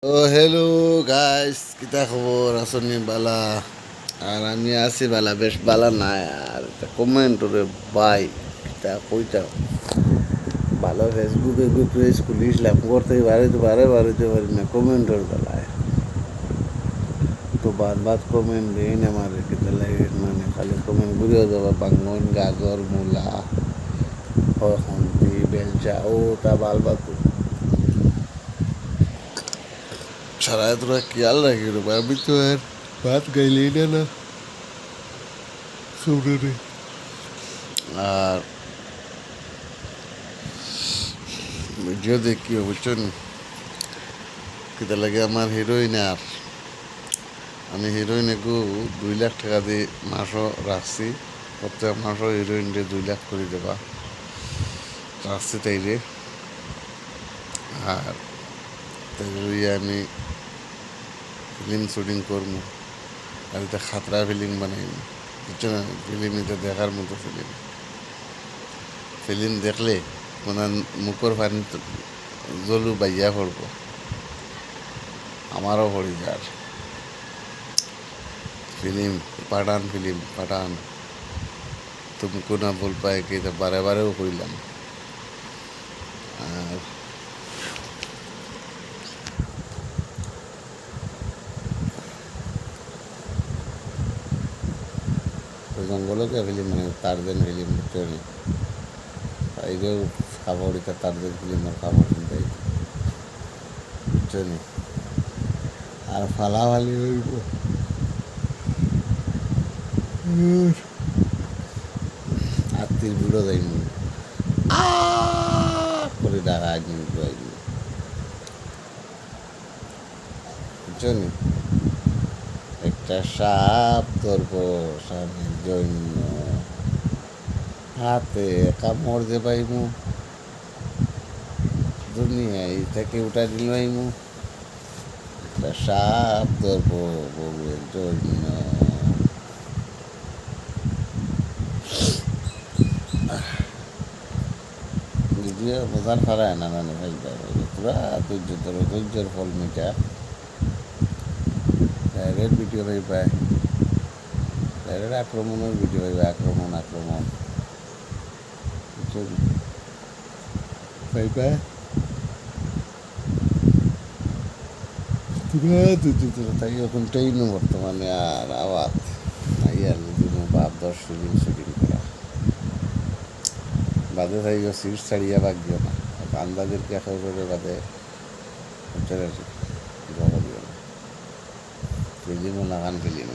ও hello guys, কিতা খবর? আসনি বালা? আর আমি আছি বালা, বেশ বালা নাই। আর কমেন্ট রে ভাই, কিতা কইতা ভালো ফেসবুকে পেজ খুলিছিলাম, করতে বারে পারি না কমেন্টের বেলায়। তো বাদ কমেন্ট দেই না, আমার কিতা লাগে মানে খালি কমেন্ট ঘুরে যাবা বাঙ্গন গাজর মূলা হন্তি বেলচা ও তা বাদ সারা তোরা খেয়াল রাখি রে ভাই, আমি তো আর ভাত গাইলেই না শুনে। আর ভিডিও দেখি বুঝছেন কিতা লাগে আমার হিরোইন। আর আমি হিরোইনে গু 2 লাখ টাকা দিয়ে মাসও রাখছি, প্রত্যেক মাসও হিরোইন রে 2 লাখ করে দেবা রাখছি তাইরে। আর তাই আমি ফিল্ম শুটিং করবো, আর এটা খাতরা ফিল্ম বানাইনি বুঝছো না। ফিল্ম এটা দেখার মতো ফিল্ম দেখলে ওনার মুখর পানি জলু বাইয়া পড়বো, আমারও পরিবার। ফিল্ম পাঠান তুমকো না বল পায় কি, এটা বারে বারেও কইলাম। আর জঙ্গলকে ফিল্ম মানে তারদেন ফিল্ম বুঝছো নি, এইগুলো খাবার এটা তারদেন ফিল্মের খাবার কিনতে বুঝছো নি। আর ফালাফালি হইব আত্মীর বুড়ো যাইনি করে ডাকা আইনি বুঝছো নি। একটা সাপ ধরব স্বামীর জন্য, হাতে কামড় যে পাইমু, দুনিয়ায় থেকে উঠা দিল পাইমু। একটা সাপ ধরব বউয়ের জন্য। যদিও বোঝার পারায় না মানে ভাই পুরা ধৈর্য ধরো, ধৈর্যের ফল মিটা। ডাইরেক্ট ভিডিও ভাই পায়, ডাইরেক্ট আক্রমণের ভিডিও ভাই, আক্রমণ ভাই পায় তাই ওখানটাই না বর্তমানে। আর আওয়াজ নাই আর যদি বাপ 10 দিন শুটিং করা বাদে থাকি সিট ছাড়িয়া বাগিও না, আন্দাজের কেঁচা করে বাদে জবা দিও না। ফিলিমও লাগান ফিলিম